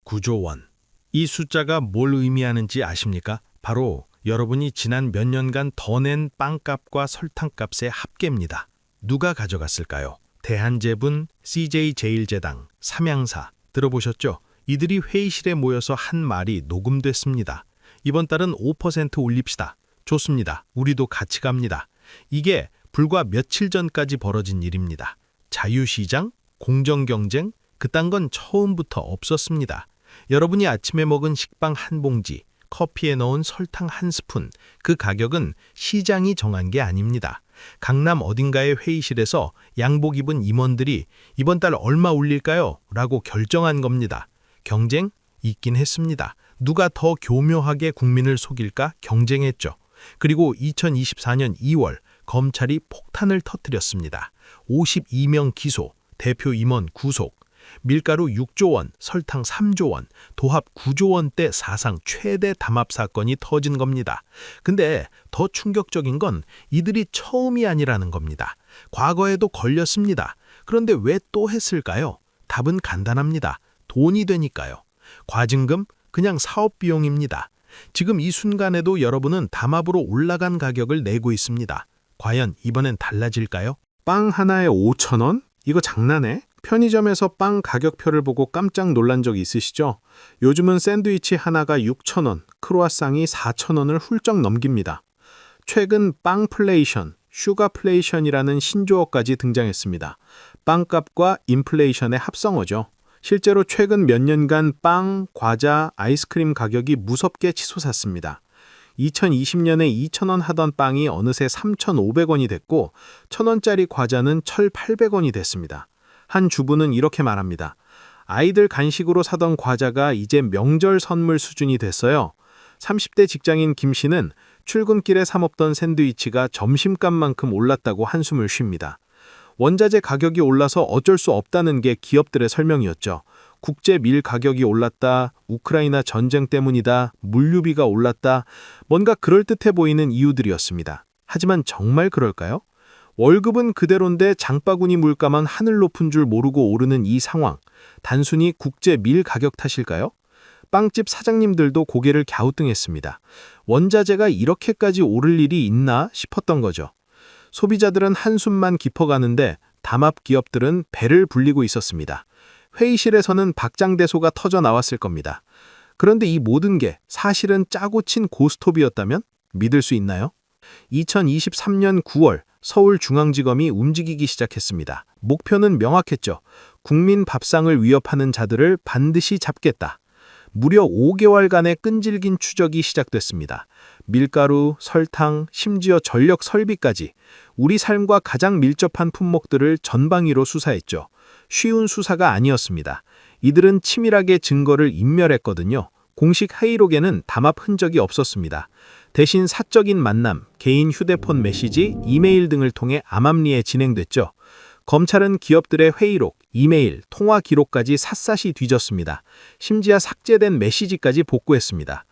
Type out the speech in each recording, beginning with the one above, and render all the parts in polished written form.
9조 원. 이 숫자가 뭘 의미하는지 아십니까? 바로 여러분이 지난 몇 년간 더 낸 빵값과 설탕값의 합계입니다. 누가 가져갔을까요? 대한제분, CJ제일제당, 삼양사 들어보셨죠? 이들이 회의실에 모여서 한 말이 녹음됐습니다. 이번 달은 5% 올립시다. 좋습니다. 우리도 같이 갑니다. 이게 불과 며칠 전까지 벌어진 일입니다. 자유시장, 공정경쟁, 그딴 건 처음부터 없었습니다. 여러분이 아침에 먹은 식빵 한 봉지, 커피에 넣은 설탕 한 스푼, 그 가격은 시장이 정한 게 아닙니다. 강남 어딘가의 회의실에서 양복 입은 임원들이 이번 달 얼마 올릴까요? 라고 결정한 겁니다. 경쟁? 있긴 했습니다. 누가 더 교묘하게 국민을 속일까 경쟁했죠. 그리고 2024년 2월 검찰이 폭탄을 터뜨렸습니다. 52명 기소, 대표 임원 구속, 밀가루 6조 원, 설탕 3조 원, 도합 9조 원대 사상 최대 담합 사건이 터진 겁니다. 근데 더 충격적인 건 이들이 처음이 아니라는 겁니다. 과거에도 걸렸습니다. 그런데 왜 또 했을까요? 답은 간단합니다. 돈이 되니까요. 과징금? 그냥 사업 비용입니다. 지금 이 순간에도 여러분은 담합으로 올라간 가격을 내고 있습니다. 과연 이번엔 달라질까요? 빵 하나에 5,000원? 이거 장난해? 편의점에서 빵 가격표를 보고 깜짝 놀란 적 있으시죠? 요즘은 샌드위치 하나가 6,000원, 크로아상이 4,000원을 훌쩍 넘깁니다. 최근 빵플레이션, 슈가플레이션이라는 신조어까지 등장했습니다. 빵값과 인플레이션의 합성어죠. 실제로 최근 몇 년간 빵, 과자, 아이스크림 가격이 무섭게 치솟았습니다. 2020년에 2,000원 하던 빵이 어느새 3,500원이 됐고 1,000원짜리 과자는 1,800원이 됐습니다. 한 주부는 이렇게 말합니다. 아이들 간식으로 사던 과자가 이제 명절 선물 수준이 됐어요. 30대 직장인 김 씨는 출근길에 사 먹던 샌드위치가 점심값만큼 올랐다고 한숨을 쉽니다. 원자재 가격이 올라서 어쩔 수 없다는 게 기업들의 설명이었죠. 국제 밀 가격이 올랐다, 우크라이나 전쟁 때문이다, 물류비가 올랐다, 뭔가 그럴듯해 보이는 이유들이었습니다. 하지만 정말 그럴까요? 월급은 그대로인데 장바구니 물가만 하늘 높은 줄 모르고 오르는 이 상황, 단순히 국제 밀 가격 탓일까요? 빵집 사장님들도 고개를 갸우뚱했습니다. 원자재가 이렇게까지 오를 일이 있나 싶었던 거죠. 소비자들은 한숨만 깊어가는데 담합 기업들은 배를 불리고 있었습니다. 회의실에서는 박장대소가 터져 나왔을 겁니다. 그런데 이 모든 게 사실은 짜고 친 고스톱이었다면 믿을 수 있나요? 2023년 9월 서울중앙지검이 움직이기 시작했습니다. 목표는 명확했죠. 국민 밥상을 위협하는 자들을 반드시 잡겠다. 무려 5개월간의 끈질긴 추적이 시작됐습니다. 밀가루, 설탕, 심지어 전력 설비까지 우리 삶과 가장 밀접한 품목들을 전방위로 수사했죠. 쉬운 수사가 아니었습니다. 이들은 치밀하게 증거를 인멸했거든요. 공식 회의록에는 담합 흔적이 없었습니다. 대신 사적인 만남, 개인 휴대폰 메시지, 이메일 등을 통해 암암리에 진행됐죠. 검찰은 기업들의 회의록, 이메일, 통화 기록까지 샅샅이 뒤졌습니다. 심지어 삭제된 메시지까지 복구했습니다.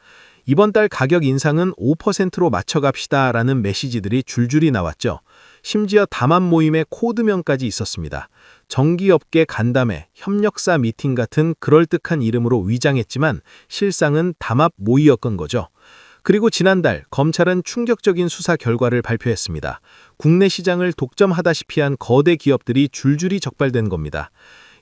이번 달 가격 인상은 5%로 맞춰갑시다 라는 메시지들이 줄줄이 나왔죠. 심지어 담합 모임의 코드명까지 있었습니다. 전기업계 간담회, 협력사 미팅 같은 그럴듯한 이름으로 위장했지만 실상은 담합 모의였건 거죠. 그리고 지난달 검찰은 충격적인 수사 결과를 발표했습니다. 국내 시장을 독점하다시피 한 거대 기업들이 줄줄이 적발된 겁니다.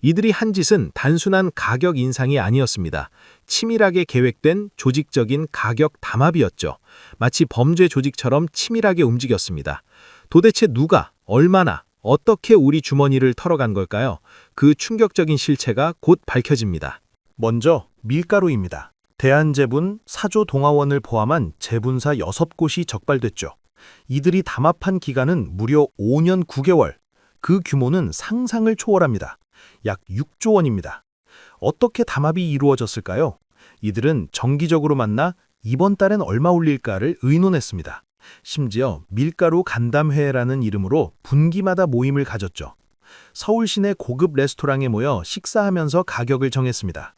이들이 한 짓은 단순한 가격 인상이 아니었습니다. 치밀하게 계획된 조직적인 가격 담합이었죠. 마치 범죄 조직처럼 치밀하게 움직였습니다. 도대체 누가, 얼마나, 어떻게 우리 주머니를 털어간 걸까요? 그 충격적인 실체가 곧 밝혀집니다. 먼저 밀가루입니다. 대한제분, 사조동아원을 포함한 제분사 6곳이 적발됐죠. 이들이 담합한 기간은 무려 5년 9개월. 그 규모는 상상을 초월합니다. 약 6조 원입니다. 어떻게 담합이 이루어졌을까요? 이들은 정기적으로 만나 이번 달엔 얼마 올릴까를 의논했습니다. 심지어 밀가루 간담회라는 이름으로 분기마다 모임을 가졌죠. 서울 시내 고급 레스토랑에 모여 식사하면서 가격을 정했습니다.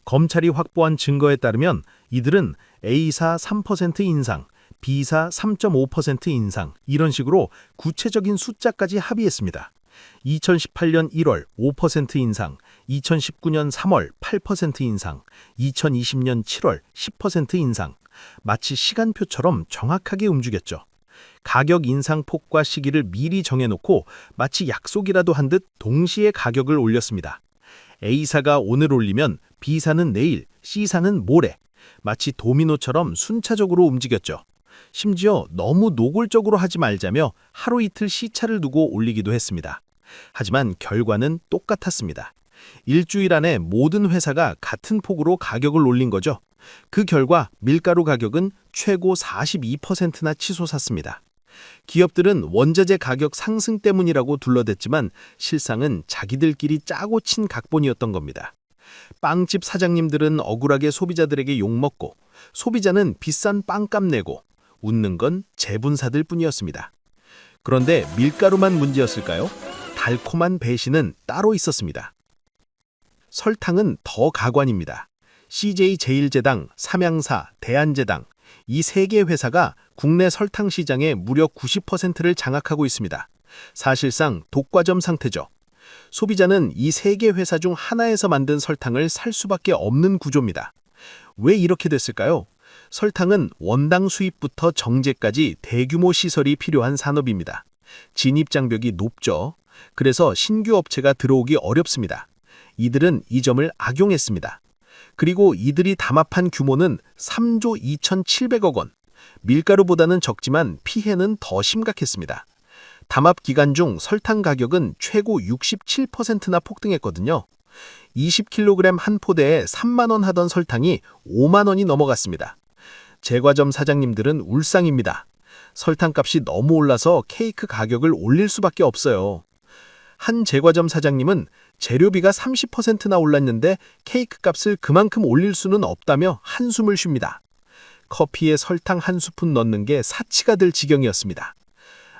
검찰이 확보한 증거에 따르면 이들은 A사 3% 인상, B사 3.5% 인상 이런 식으로 구체적인 숫자까지 합의했습니다. 2018년 1월 5% 인상, 2019년 3월 8% 인상, 2020년 7월 10% 인상. 마치 시간표처럼 정확하게 움직였죠. 가격 인상폭과 시기를 미리 정해놓고 마치 약속이라도 한 듯 동시에 가격을 올렸습니다. A사가 오늘 올리면 B사는 내일, C사는 모레. 마치 도미노처럼 순차적으로 움직였죠. 심지어 너무 노골적으로 하지 말자며 하루 이틀 시차를 두고 올리기도 했습니다. 하지만 결과는 똑같았습니다. 일주일 안에 모든 회사가 같은 폭으로 가격을 올린 거죠. 그 결과 밀가루 가격은 최고 42%나 치솟았습니다. 기업들은 원자재 가격 상승 때문이라고 둘러댔지만 실상은 자기들끼리 짜고 친 각본이었던 겁니다. 빵집 사장님들은 억울하게 소비자들에게 욕먹고 소비자는 비싼 빵값 내고 웃는 건 제분사들 뿐이었습니다. 그런데 밀가루만 문제였을까요? 달콤한 배신은 따로 있었습니다. 설탕은 더 가관입니다. CJ제일제당, 삼양사, 대한제당 이 세 개 회사가 국내 설탕 시장의 무려 90%를 장악하고 있습니다. 사실상 독과점 상태죠. 소비자는 이 세 개 회사 중 하나에서 만든 설탕을 살 수밖에 없는 구조입니다. 왜 이렇게 됐을까요? 설탕은 원당 수입부터 정제까지 대규모 시설이 필요한 산업입니다. 진입장벽이 높죠. 그래서 신규 업체가 들어오기 어렵습니다. 이들은 이 점을 악용했습니다. 그리고 이들이 담합한 규모는 3조 2,700억 원. 밀가루보다는 적지만 피해는 더 심각했습니다. 담합 기간 중 설탕 가격은 최고 67%나 폭등했거든요. 20kg 한 포대에 3만 원 하던 설탕이 5만 원이 넘어갔습니다. 제과점 사장님들은 울상입니다. 설탕값이 너무 올라서 케이크 가격을 올릴 수밖에 없어요. 한 제과점 사장님은 재료비가 30%나 올랐는데 케이크 값을 그만큼 올릴 수는 없다며 한숨을 쉽니다. 커피에 설탕 한 스푼 넣는 게 사치가 될 지경이었습니다.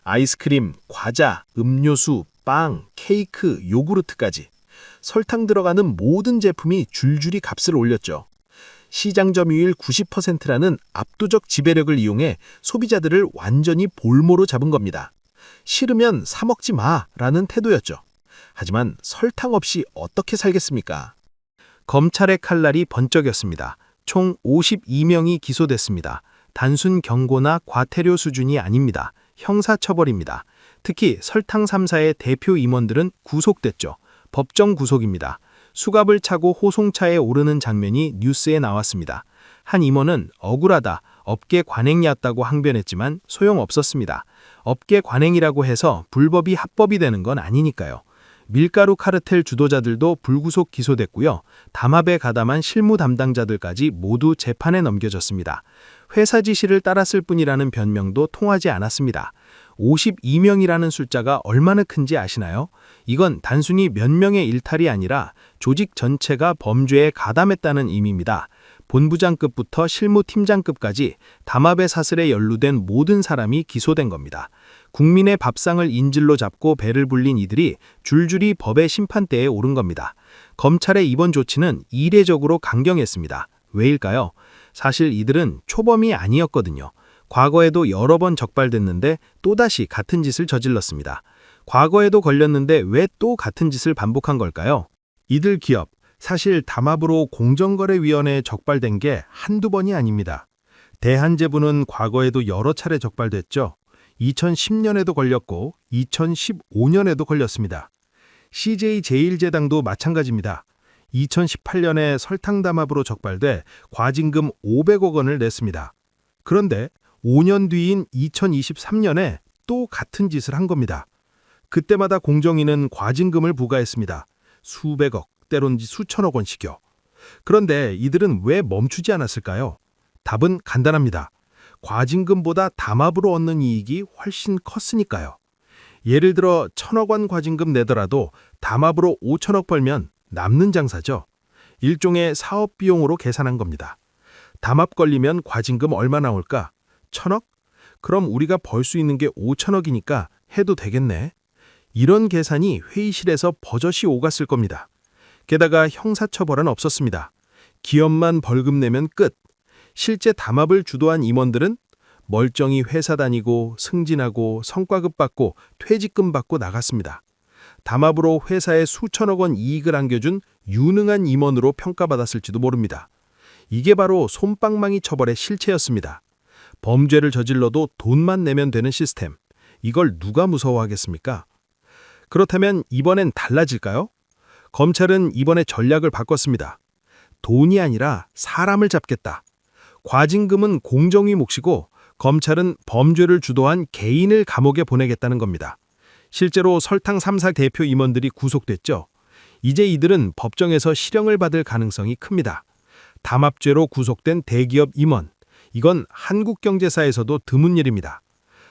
아이스크림, 과자, 음료수, 빵, 케이크, 요구르트까지 설탕 들어가는 모든 제품이 줄줄이 값을 올렸죠. 시장 점유율 90%라는 압도적 지배력을 이용해 소비자들을 완전히 볼모로 잡은 겁니다. 싫으면 사 먹지 마라는 태도였죠. 하지만 설탕 없이 어떻게 살겠습니까? 검찰의 칼날이 번쩍였습니다. 총 52명이 기소됐습니다. 단순 경고나 과태료 수준이 아닙니다. 형사처벌입니다. 특히 설탕 3사의 대표 임원들은 구속됐죠. 법정 구속입니다. 수갑을 차고 호송차에 오르는 장면이 뉴스에 나왔습니다. 한 임원은 억울하다, 업계 관행이었다고 항변했지만 소용없었습니다. 업계 관행이라고 해서 불법이 합법이 되는 건 아니니까요. 밀가루 카르텔 주도자들도 불구속 기소됐고요. 담합에 가담한 실무 담당자들까지 모두 재판에 넘겨졌습니다. 회사 지시를 따랐을 뿐이라는 변명도 통하지 않았습니다. 52명이라는 숫자가 얼마나 큰지 아시나요? 이건 단순히 몇 명의 일탈이 아니라 조직 전체가 범죄에 가담했다는 의미입니다. 본부장급부터 실무팀장급까지 담합의 사슬에 연루된 모든 사람이 기소된 겁니다. 국민의 밥상을 인질로 잡고 배를 불린 이들이 줄줄이 법의 심판대에 오른 겁니다. 검찰의 이번 조치는 이례적으로 강경했습니다. 왜일까요? 사실 이들은 초범이 아니었거든요. 과거에도 여러 번 적발됐는데 또다시 같은 짓을 저질렀습니다. 과거에도 걸렸는데 왜 또 같은 짓을 반복한 걸까요? 이들 기업, 사실 담합으로 공정거래위원회에 적발된 게 한두 번이 아닙니다. 대한제부는 과거에도 여러 차례 적발됐죠. 2010년에도 걸렸고 2015년에도 걸렸습니다. CJ제일제당도 마찬가지입니다. 2018년에 설탕 담합으로 적발돼 과징금 500억 원을 냈습니다. 그런데 5년 뒤인 2023년에 또 같은 짓을 한 겁니다. 그때마다 공정위는 과징금을 부과했습니다. 수백억, 때론 수천억 원씩요. 그런데 이들은 왜 멈추지 않았을까요? 답은 간단합니다. 과징금보다 담합으로 얻는 이익이 훨씬 컸으니까요. 예를 들어 1,000억 원 과징금 내더라도 담합으로 5천억 벌면 남는 장사죠. 일종의 사업 비용으로 계산한 겁니다. 담합 걸리면 과징금 얼마 나올까? 1,000억? 그럼 우리가 벌 수 있는 게 5천억이니까 해도 되겠네. 이런 계산이 회의실에서 버젓이 오갔을 겁니다. 게다가 형사처벌은 없었습니다. 기업만 벌금 내면 끝. 실제 담합을 주도한 임원들은 멀쩡히 회사 다니고 승진하고 성과급 받고 퇴직금 받고 나갔습니다. 담합으로 회사에 수천억 원 이익을 안겨준 유능한 임원으로 평가받았을지도 모릅니다. 이게 바로 솜방망이 처벌의 실체였습니다. 범죄를 저질러도 돈만 내면 되는 시스템. 이걸 누가 무서워하겠습니까? 그렇다면 이번엔 달라질까요? 검찰은 이번에 전략을 바꿨습니다. 돈이 아니라 사람을 잡겠다. 과징금은 공정위 몫이고 검찰은 범죄를 주도한 개인을 감옥에 보내겠다는 겁니다. 실제로 설탕 3사 대표 임원들이 구속됐죠. 이제 이들은 법정에서 실형을 받을 가능성이 큽니다. 담합죄로 구속된 대기업 임원. 이건 한국 경제사에서도 드문 일입니다.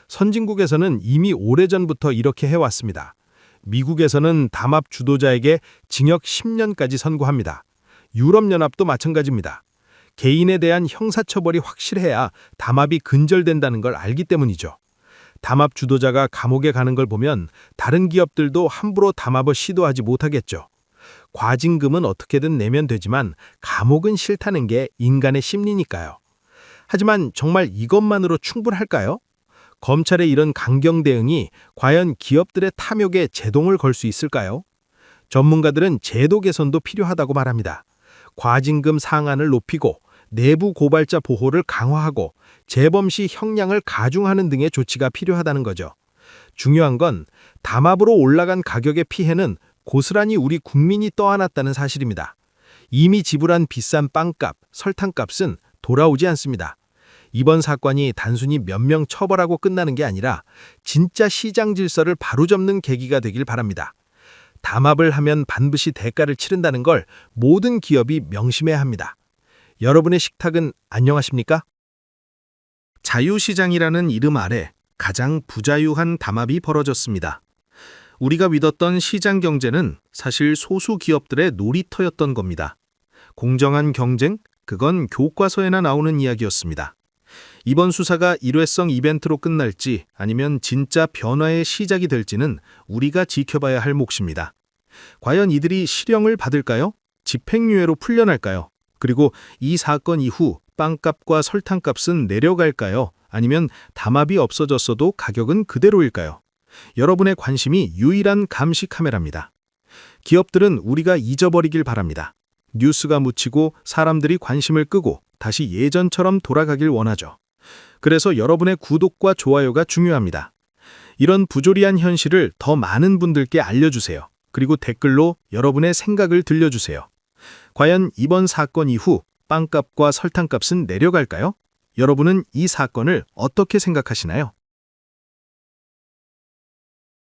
선진국에서는 이미 오래전부터 이렇게 해왔습니다. 미국에서는 담합 주도자에게 징역 10년까지 선고합니다. 유럽연합도 마찬가지입니다. 개인에 대한 형사처벌이 확실해야 담합이 근절된다는 걸 알기 때문이죠. 담합 주도자가 감옥에 가는 걸 보면 다른 기업들도 함부로 담합을 시도하지 못하겠죠. 과징금은 어떻게든 내면 되지만 감옥은 싫다는 게 인간의 심리니까요. 하지만 정말 이것만으로 충분할까요? 검찰의 이런 강경 대응이 과연 기업들의 탐욕에 제동을 걸 수 있을까요? 전문가들은 제도 개선도 필요하다고 말합니다. 과징금 상한을 높이고 내부 고발자 보호를 강화하고 재범 시 형량을 가중하는 등의 조치가 필요하다는 거죠. 중요한 건 담합으로 올라간 가격의 피해는 고스란히 우리 국민이 떠안았다는 사실입니다. 이미 지불한 비싼 빵값, 설탕값은 돌아오지 않습니다. 이번 사건이 단순히 몇 명 처벌하고 끝나는 게 아니라 진짜 시장 질서를 바로잡는 계기가 되길 바랍니다. 담합을 하면 반드시 대가를 치른다는 걸 모든 기업이 명심해야 합니다. 여러분의 식탁은 안녕하십니까? 자유시장이라는 이름 아래 가장 부자유한 담합이 벌어졌습니다. 우리가 믿었던 시장 경제는 사실 소수 기업들의 놀이터였던 겁니다. 공정한 경쟁? 그건 교과서에나 나오는 이야기였습니다. 이번 수사가 일회성 이벤트로 끝날지 아니면 진짜 변화의 시작이 될지는 우리가 지켜봐야 할 몫입니다. 과연 이들이 실형을 받을까요? 집행유예로 풀려날까요? 그리고 이 사건 이후 빵값과 설탕값은 내려갈까요? 아니면 담합이 없어졌어도 가격은 그대로일까요? 여러분의 관심이 유일한 감시 카메라입니다. 기업들은 우리가 잊어버리길 바랍니다. 뉴스가 묻히고 사람들이 관심을 끄고 다시 예전처럼 돌아가길 원하죠. 그래서 여러분의 구독과 좋아요가 중요합니다. 이런 부조리한 현실을 더 많은 분들께 알려주세요. 그리고 댓글로 여러분의 생각을 들려주세요. 과연 이번 사건 이후 빵값과 설탕값은 내려갈까요? 여러분은 이 사건을 어떻게 생각하시나요?